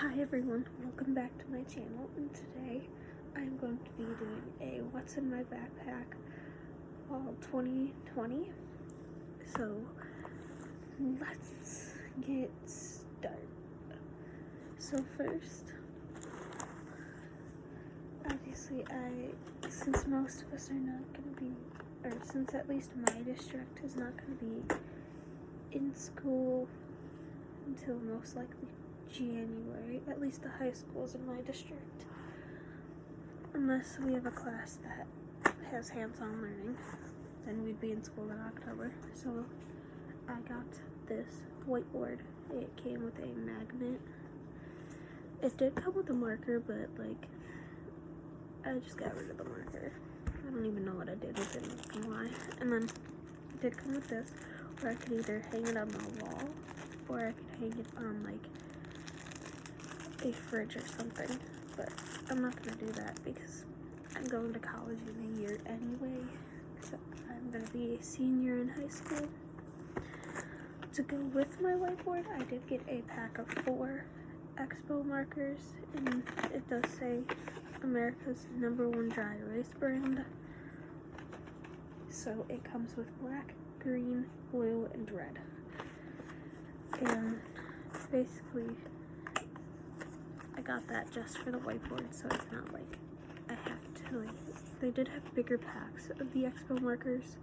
Hi everyone, welcome back to my channel, and today I'm going to be doing a What's in My Backpack Fall 2020. So let's get started. So first, obviously since most of us are not going to be, or since at least my district is not going to be in school until most likely January, at least the high schools in my district, unless we have a class that has hands-on learning, then we'd be in school in October. So I got this whiteboard. It came with a magnet. It did come with a marker, but I just got rid of the marker. I don't even know what I did with it, not gonna lie. And then it did come with this, where I could either hang it on the wall or I could hang it on a fridge or something, but I'm not gonna do that because I'm going to college in a year anyway, so I'm gonna be a senior in high school. To go with my whiteboard, I did get a pack of 4 Expo markers, and it does say America's #1 dry erase brand. So it comes with black, green, blue, and red. And basically, I got that just for the whiteboard, so it's not like I have to, they did have bigger packs of the Expo markers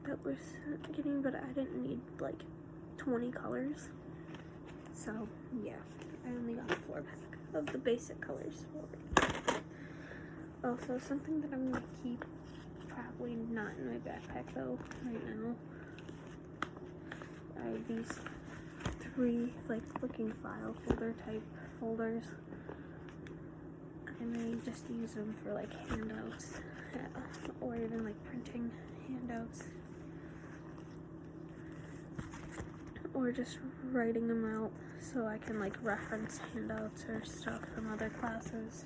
that we're getting, but I didn't need 20 colors. So yeah, I only got a 4-pack of the basic colors. Also, something that I'm gonna keep, probably not in my backpack though right now, are these 3 looking file folder type folders. I may just use them for handouts, or even printing handouts, or just writing them out so I can reference handouts or stuff from other classes.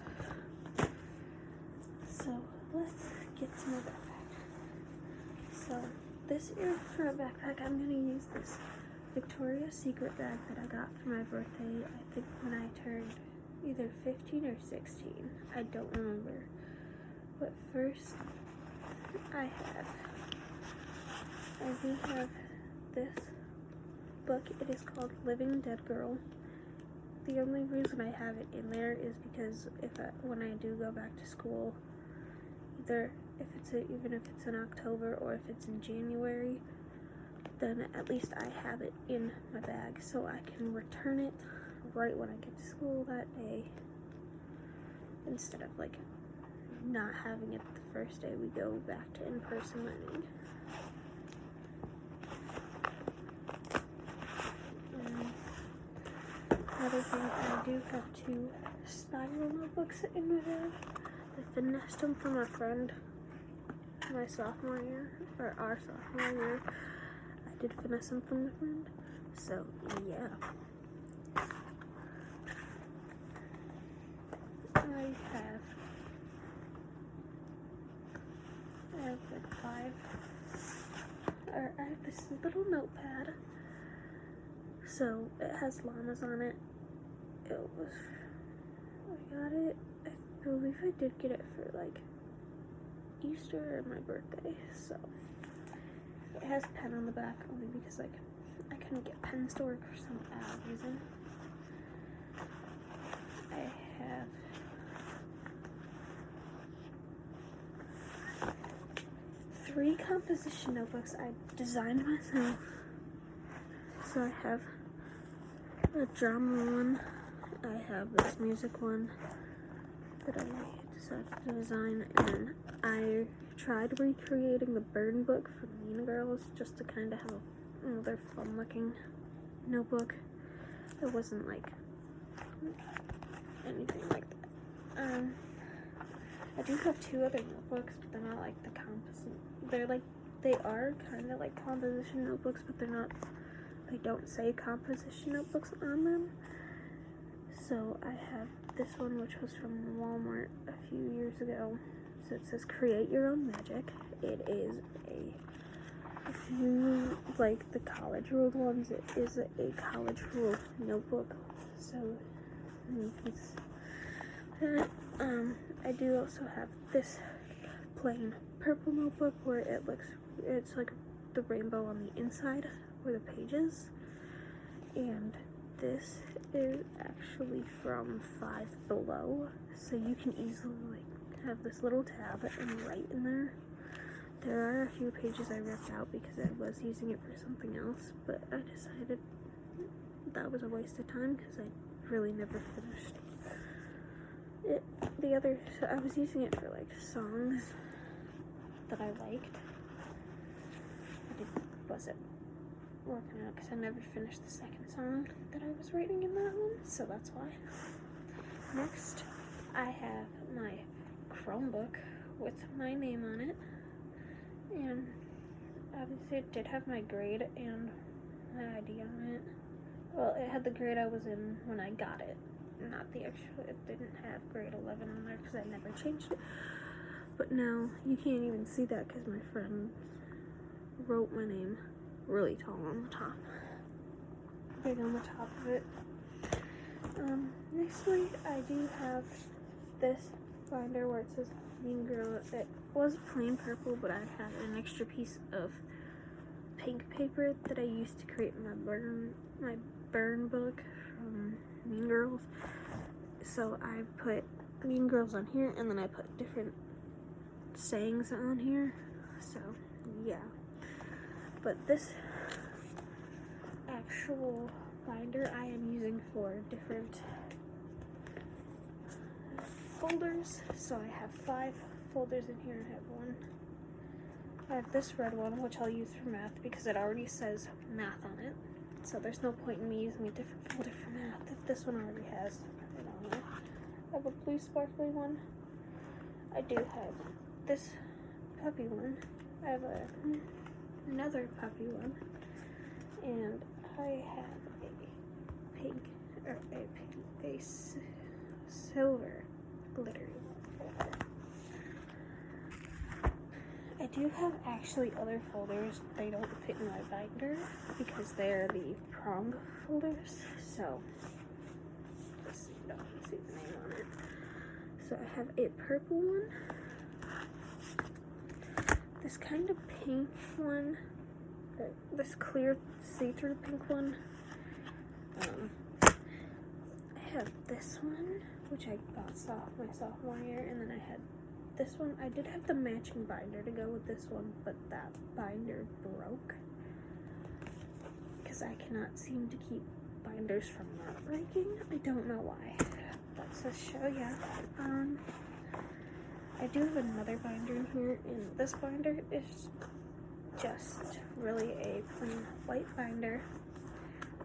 So let's get to my backpack. So this year for a backpack, I'm gonna use this Victoria's Secret bag that I got for my birthday, I think when I turned either 15 or 16. I don't remember. But first, I do have this book. It is called Living Dead Girl. The only reason I have it in there is because when I do go back to school, even if it's in October or if it's in January, then at least I have it in my bag so I can return it right when I get to school that day, instead of not having it the first day we go back to in-person learning. Another thing, I do have 2 spiral notebooks in my bag. I finessed them from a friend my sophomore year, or our sophomore year. I did finesse them from a friend, so yeah. I have this little notepad. So it has llamas on it. I got it, I believe I did get it for Easter or my birthday. So it has a pen on the back only because I couldn't get pens to work for some odd reason. I have 3 composition notebooks I designed myself. So I have a drama one, I have this music one that I decided to design, and then I tried recreating the burn book from Mean Girls just to kind of have another fun looking notebook. It wasn't anything like that. I do have 2 other notebooks, but they're not the composite. They are kind of composition notebooks, but they don't say composition notebooks on them. So I have this one, which was from Walmart a few years ago. So it says Create Your Own Magic. It is if you the college ruled ones, it is a college ruled notebook. So And you can see that. I do also have this plain purple notebook where it's like the rainbow on the inside where the pages. And this is actually from Five Below, so you can easily like have this little tab and write in there. There are a few pages I ripped out because I was using it for something else, but I decided that was a waste of time because I really never finished it. So I was using it for like songs that I liked, but it wasn't working out because I never finished the second song that I was writing in that one, so that's why. Next, I have my Chromebook with my name on it, and obviously it did have my grade and my ID on it. Well, it had the grade I was in when I got it, not the actual, it didn't have grade 11 on there because I never changed it. But now, you can't even see that because my friend wrote my name really tall on the top. Big on the top of it. Nextly, I do have this binder where it says Mean Girl. It was plain purple, but I had an extra piece of pink paper that I used to create my burn book from Mean Girls. So I put Mean Girls on here, and then I put different sayings on here. So yeah. But this actual binder I am using for different folders. So I have 5 folders in here. I have this red one, which I'll use for math because it already says math on it. So there's no point in me using a different folder for math if this one already has it on it. I have a blue sparkly one. I do have this puppy one. I have another puppy one, and I have a silver glittery folder. I do have actually other folders. They don't fit in my binder because they're the prom folders. So let's see, you don't see the name on it. So I have a purple one, this kind of pink one, this clear see-through pink one. I have this one, which I got my sophomore year, and then I had this one. I did have the matching binder to go with this one, but that binder broke because I cannot seem to keep binders from not breaking. I don't know why. That's to show ya. I do have another binder in here, and this binder is just really a plain white binder,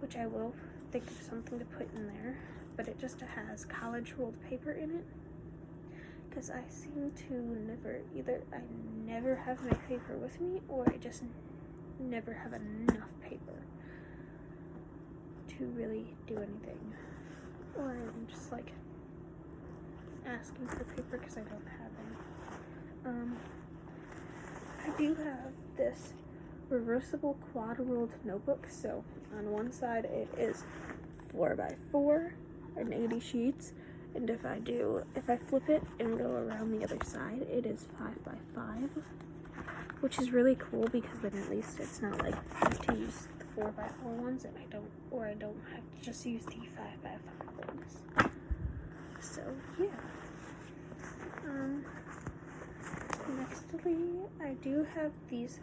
which I will think of something to put in there, but it just has college rolled paper in it, because I seem to I never have my paper with me, or I just never have enough paper to really do anything, or I'm just like asking for paper because I don't have any. I do have this reversible quad ruled notebook. So on one side it is 4x4 and 80 sheets, and if I flip it and go around the other side, it is 5x5, which is really cool because then at least it's not like I have to use the 4x4 ones and I don't have to just use the 5x5 ones. So yeah. Nextly, I do have these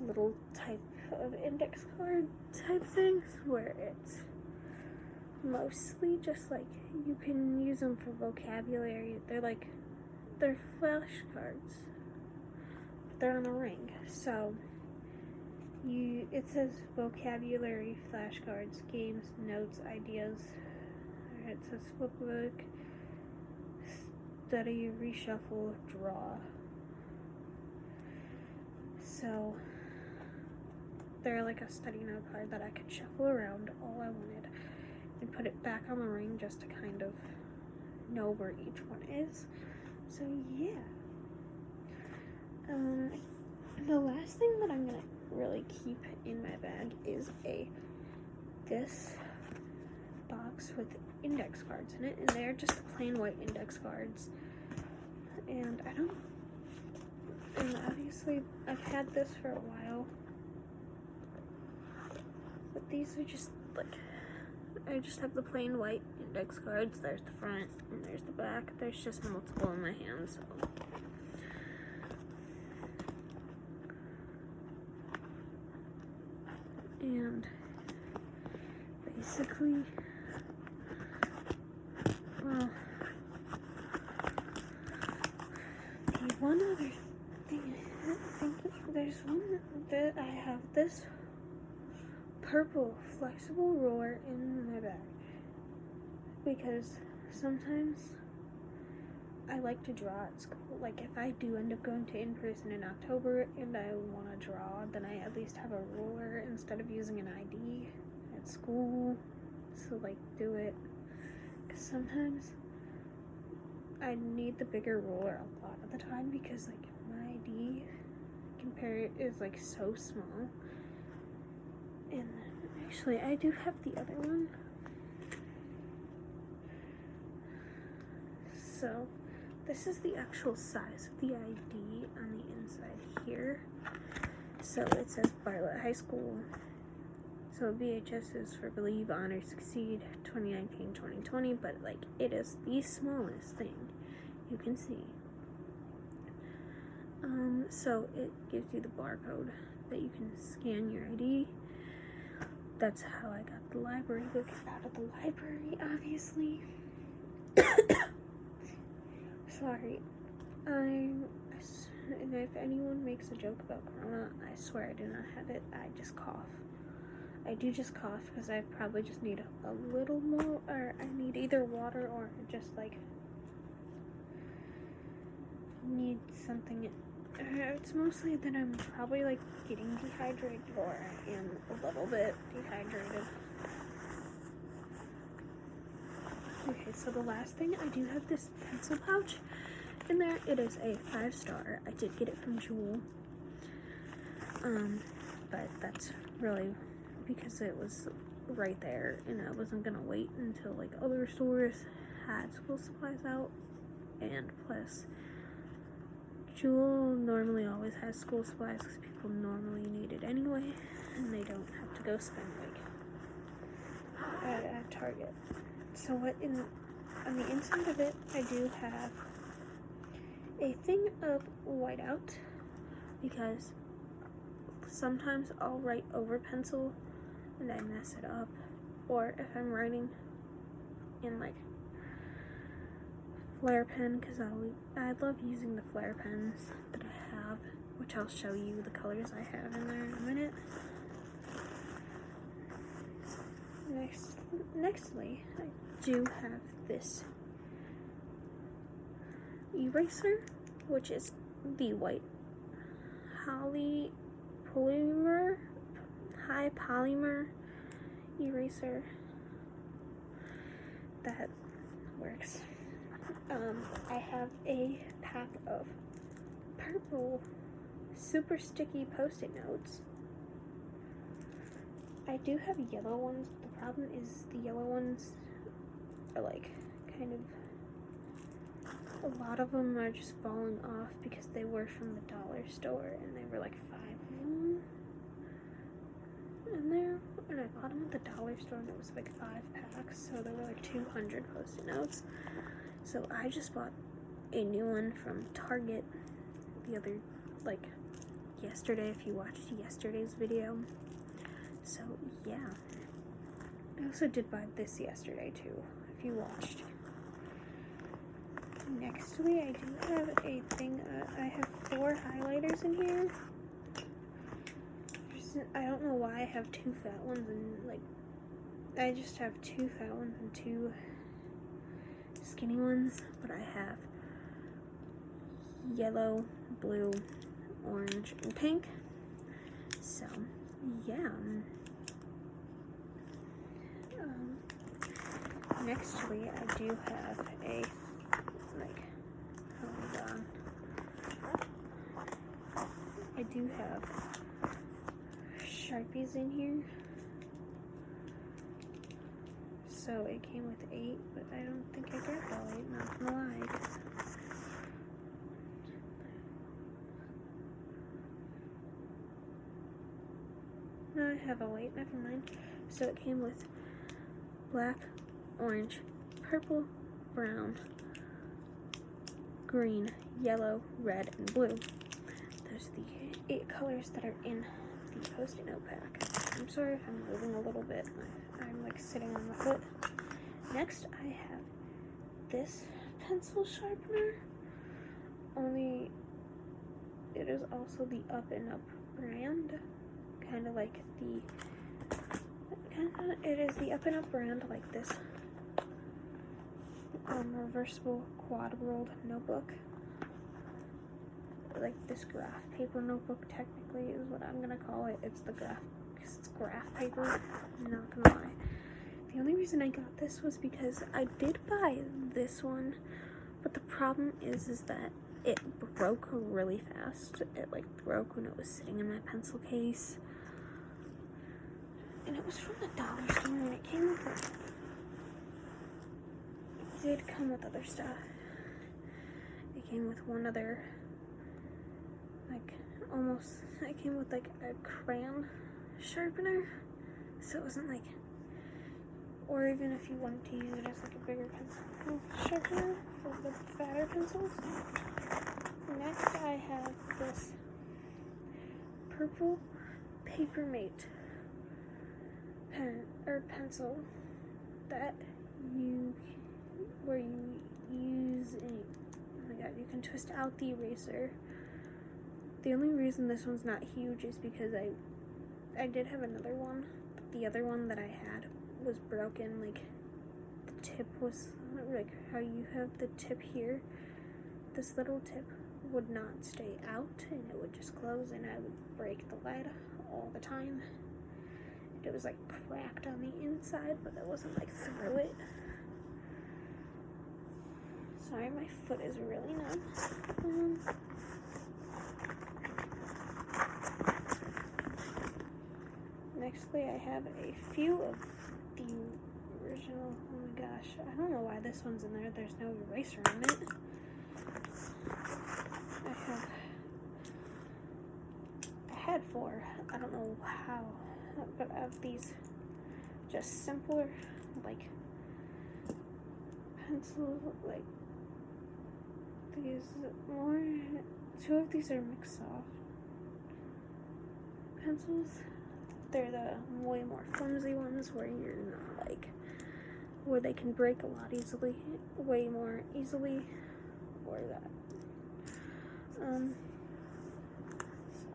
little type of index card type things where it's mostly just like you can use them for vocabulary. They're flashcards. They're on a ring. So it says vocabulary flashcards, games, notes, ideas. It says flipbook, study, reshuffle, draw. So they're like a study note card that I could shuffle around all I wanted and put it back on the ring just to kind of know where each one is. So yeah. The last thing that I'm gonna really keep in my bag is this box with index cards in it, and they're just plain white index cards. And and obviously I've had this for a while, but these are just like, I just have the plain white index cards. There's the front and there's the back. There's just multiple in my hand, so. And basically, well, the one other thing, I think there's one that I have this purple flexible ruler in my bag, because sometimes I like to draw at school. Like if I do end up going to in-person in October and I want to draw, then I at least have a ruler instead of using an ID at school to like do it. Because sometimes I need the bigger ruler a lot of the time, because like my ID is like so small. And actually I do have the other one. So this is the actual size of the ID on the inside here. So it says Bartlett High School. So VHS is for Believe, Honor, Succeed 2019-2020, but like it is the smallest thing you can see. So it gives you the barcode that you can scan your ID. That's how I got the library book out of the library, obviously. Sorry. And if anyone makes a joke about Corona, I swear I do not have it. I just cough. I do just cough because I probably just need a little more, or I need either water or just like need something. It's mostly that I'm probably like getting dehydrated, or I am a little bit dehydrated. Okay, so the last thing, I do have this pencil pouch in there. It is a 5-star. I did get it from Jewel. But that's really because it was right there and I wasn't gonna wait until like other stores had school supplies out. And plus, Jewel normally always has school supplies because people normally need it anyway, and they don't have to go spend like at Target. So on the inside of it, I do have a thing of whiteout, because sometimes I'll write over pencil and I mess it up, or if I'm writing in like Flair pen, because I love using the Flair pens that I have, which I'll show you the colors I have in there in a minute. Nextly, I do have this eraser, which is the white high polymer eraser that works. I have a pack of purple super sticky post-it notes. I do have yellow ones. The problem is the yellow ones are like kind of, a lot of them are just falling off because they were from the dollar store and they were like 5 of them in there. And I bought them at the dollar store and it was like 5 packs, so there were like 200 post-it notes. So I just bought a new one from Target like yesterday, if you watched yesterday's video. So yeah, I also did buy this yesterday too, if you watched. Nextly, I do have a thing, I have 4 highlighters in here. I don't know why I have 2 fat ones and like, I just have 2 fat ones and 2 skinny ones, but I have yellow, blue, orange, and pink. So yeah. Nextly, I do have a hold on. I do have Sharpies in here. So so it came with 8, but I don't think I grabbed all 8, not gonna lie. No, I have all 8, never mind. So it came with black, orange, purple, brown, green, yellow, red, and blue. Those are the 8 colors that are in the Post-it note pack. I'm sorry if I'm moving a little bit. I'm like sitting on the foot. Next, I have this pencil sharpener. Only it is also the Up and Up brand. Kind of like it is the Up and Up brand, like this reversible quad-rolled notebook. Like this graph paper notebook technically is what I'm gonna call it. It's graph paper, I'm not gonna lie. The only reason I got this was because I did buy this one, but the problem is that it broke really fast. It like broke when it was sitting in my pencil case. And it was from the dollar store, and it came with it did come with other stuff. It came with one other, like, it came with like a crayon sharpener, so it wasn't like, or even if you wanted to use it as like a bigger pencil sharpener for the fatter pencils. Next I have this purple Papermate pen or pencil that where you use oh my god, you can twist out the eraser. The only reason this one's not huge is because I did have another one, but the other one that I had was broken. Like, the tip was like how you have the tip here. This little tip would not stay out, and it would just close, and I would break the lid all the time. It was like cracked on the inside, but it wasn't like through it. Sorry, my foot is really numb. Nextly, I have a few of the original, oh my gosh, I don't know why this one's in there, there's no eraser on it. I had 4, I don't know how, but I have these just simpler, like, pencils, like, these more, 2 of these are mixed soft pencils. They're the way more flimsy ones where you're not like, where they can break a lot easily, way more easily, or that.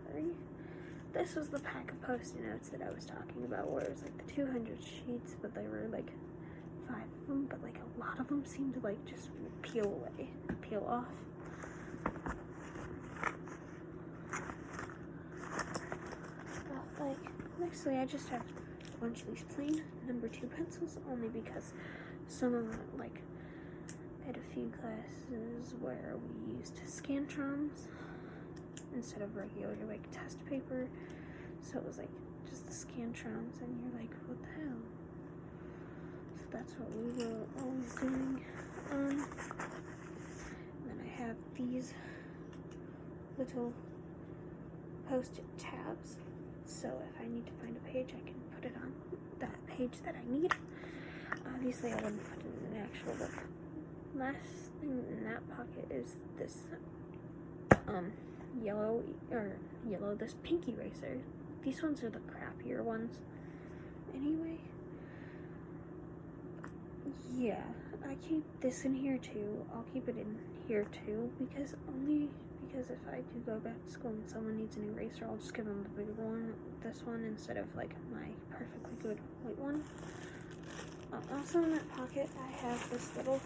Sorry. This was the pack of Post-it notes that I was talking about, where it was like the 200 sheets, but they were like 5 of them, but like a lot of them seemed to like just peel off. Nextly, I just have a bunch of these plain number 2 pencils, only because some of them, like, I had a few classes where we used Scantrons instead of regular, like, test paper, so it was, like, just the Scantrons, and you're like, what the hell? So that's what we were always doing. And then I have these little Post-it tabs. So if I need to find a page, I can put it on that page that I need. Obviously, I wouldn't put it in an actual book. Last thing in that pocket is this this pink eraser. These ones are the crappier ones. Anyway, yeah, I keep this in here too. I'll keep it in here too, because if I do go back to school and someone needs an eraser, I'll just give them the bigger one, this one, instead of like my perfectly good white one. Also in that pocket, I have this little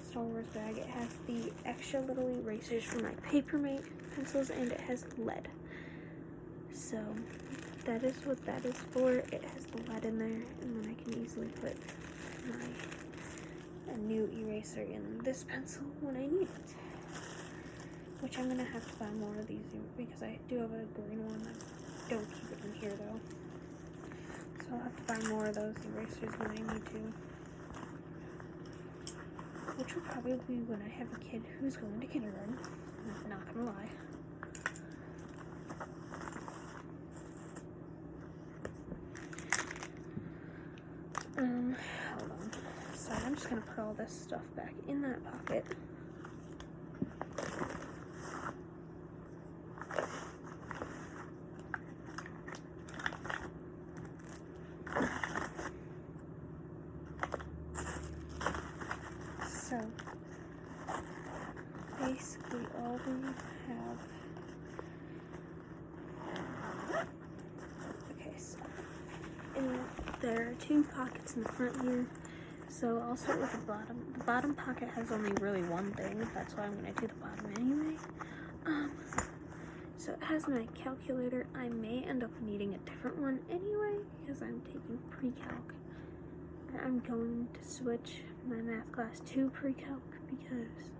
Star Wars bag. It has the extra little erasers for my Papermate pencils, and it has lead. So that is what that is for. It has the lead in there, and then I can easily put a new eraser in this pencil when I need it. Which I'm gonna have to buy more of these because I do have a green one. I don't keep it in here though. So So I'll have to buy more of those erasers when I need to. Which will probably be when I have a kid who's going to kindergarten. I'm not gonna lie. Hold on. So I'm just gonna put all this stuff back in that pocket. So basically all we have. Okay, so there are 2 pockets in the front here. So I'll start with the bottom. The bottom pocket has only really one thing. That's why I'm gonna do the bottom anyway. So it has my calculator. I may end up needing a different one anyway because I'm taking pre-calc. I'm going to switch my math class to pre-calc because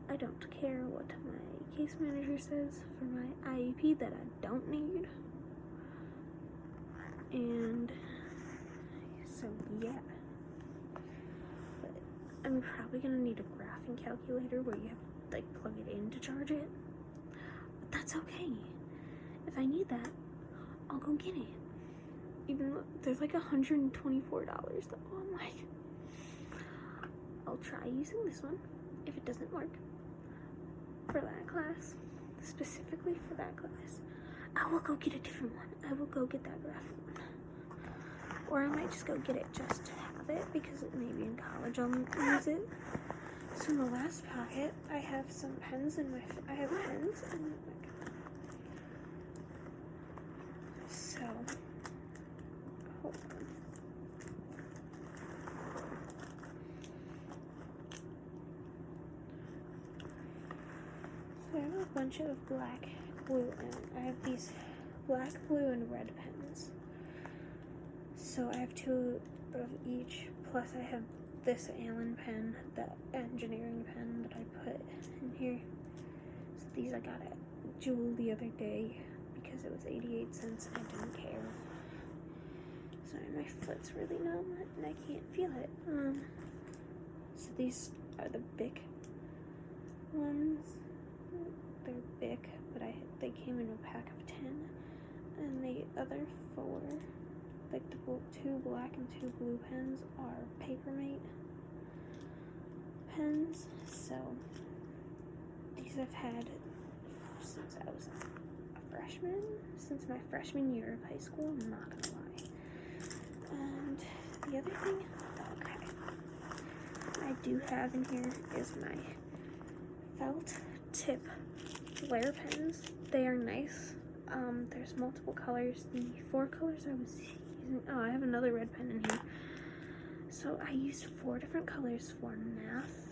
I don't care what my case manager says for my IEP that I don't need. And so yeah. But I'm probably gonna need a graphing calculator where you have to like plug it in to charge it. But that's okay. If I need that, I'll go get it. Even though there's like $124 though. I'm like, I'll try using this one if it doesn't work for that class, specifically for that class. I will go get a different one. I will go get that graphic one. Or I might just go get it just to have it because it maybe in college I'll use it. So in the last pocket, I have some pens in I have pens and like, so, hold on. So I have a bunch of black, blue, and I have these black, blue, and red pens. So I have 2 of each, plus I have this Allen pen, that engineering pen that I put in here. So these I got at Jewel the other day because it was 88 cents and I didn't care. Sorry, my foot's really numb and I can't feel it. So these are the big ones. They're big, but they came in a pack of 10. And the other 4, like the 2 black and 2 blue pens, are Papermate pens. So these I've had since I was a freshman, since my freshman year of high school, I'm not gonna lie. And the other thing, I do have in here is my felt tip flare pens. They are nice. There's multiple colors. The 4 colors I was using, I have another red pen in here. So I used 4 different colors for math.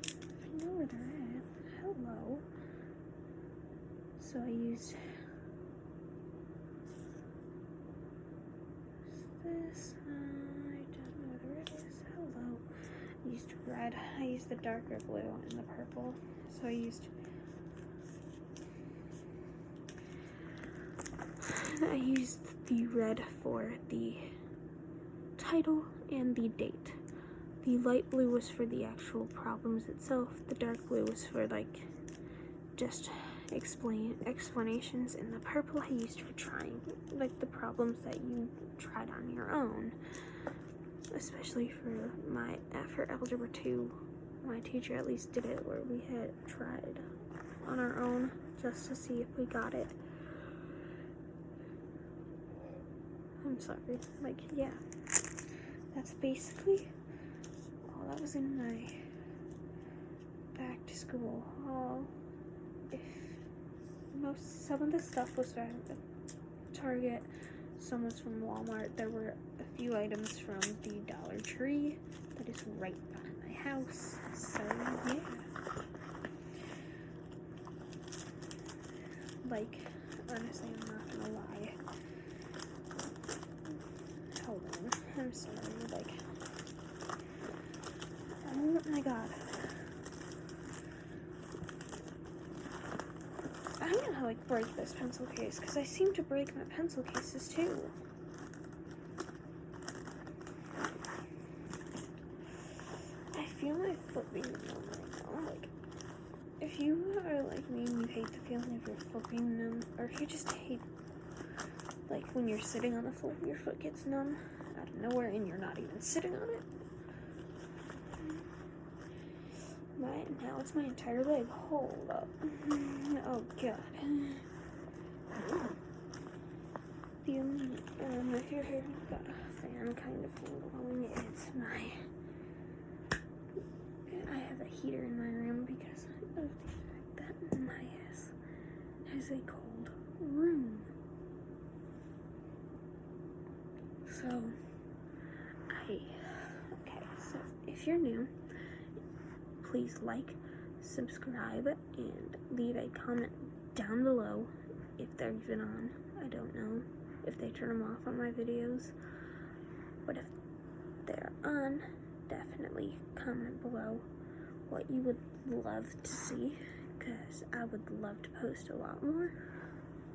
I know where they're at. Hello. So I used this. I don't know where the red is. Hello. I used red. I used the darker blue and the purple. So I used the red for the title and the date. The light blue was for the actual problems itself. The dark blue was for like just explanations, and the purple I used for trying like the problems that you tried on your own. Especially for Algebra 2, my teacher at least did it where we had tried on our own just to see if we got it. I'm sorry, like, yeah, that's basically all that was in my back to school haul. Some of the stuff was from Target, some was from Walmart. There were a few items from the Dollar Tree that is right behind my house, so yeah. Like, honestly, I'm not gonna lie. Hold on, I'm sorry, like, oh my god. I don't know how I like break this pencil case because I seem to break my pencil cases too. I feel my foot being numb right now. Like, if you are like me and you hate the feeling of your foot being numb, or if you just hate like when you're sitting on the floor and your foot gets numb out of nowhere and you're not even sitting on it. Now it's my entire leg. Hold up. Oh god. If you're here, I've got a fan kind of thing going. I have a heater in my room because of the fact that my ass has a cold room. So if you're new, please like, subscribe, and leave a comment down below if they're even on. I don't know if they turn them off on my videos, but if they're on, definitely comment below what you would love to see, because I would love to post a lot more,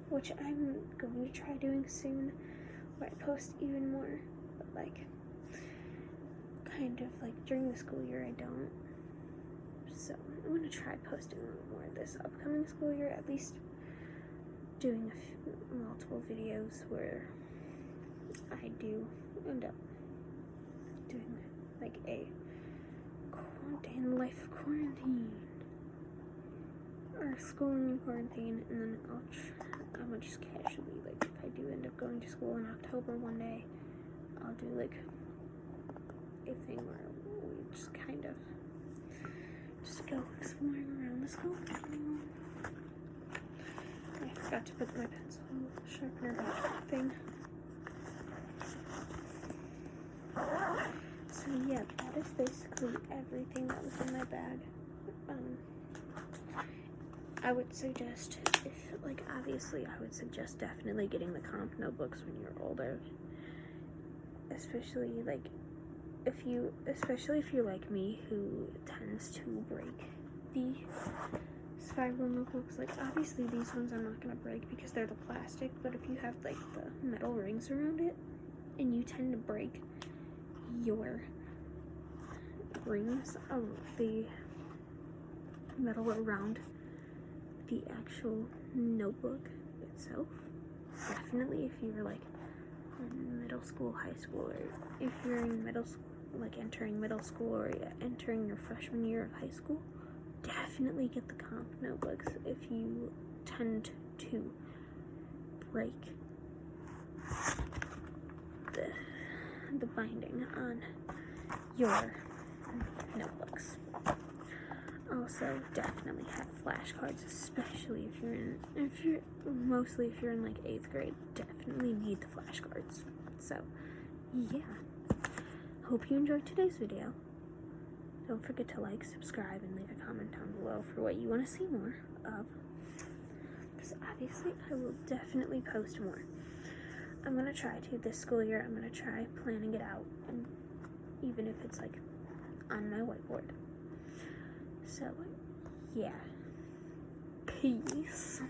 which I'm going to try doing soon, where I post even more, but like, kind of like during the school year I don't. So I'm going to try posting a little more this upcoming school year, at least doing multiple videos where I do end up doing like a life of quarantine or schooling in quarantine, and then I'm gonna just casually, like, if I do end up going to school in October one day, I'll do like a thing where we just kind of just go exploring around the school. I forgot to put my pencil sharpener back thing. So yeah, that is basically everything that was in my bag. I would suggest, obviously I would suggest definitely getting the comp notebooks when you're older. Especially if you're like me, who tends to break the spiral notebooks. Like, obviously these ones I'm not gonna break because they're the plastic, but if you have like the metal rings around it and you tend to break your rings of the metal around the actual notebook itself, definitely if you're like in middle school, high school, or if you're in middle school, like entering middle school or entering your freshman year of high school, definitely get the comp notebooks if you tend to break the binding on your notebooks. Also, definitely have flashcards, especially if you're in like 8th grade. Definitely need the flashcards. So, yeah. Hope you enjoyed today's video. Don't forget to like, subscribe, and leave a comment down below for what you want to see more of. Because obviously, I will definitely post more. I'm going to try to, this school year, I'm going to try planning it out, and even if it's like on my whiteboard. So, yeah. Peace.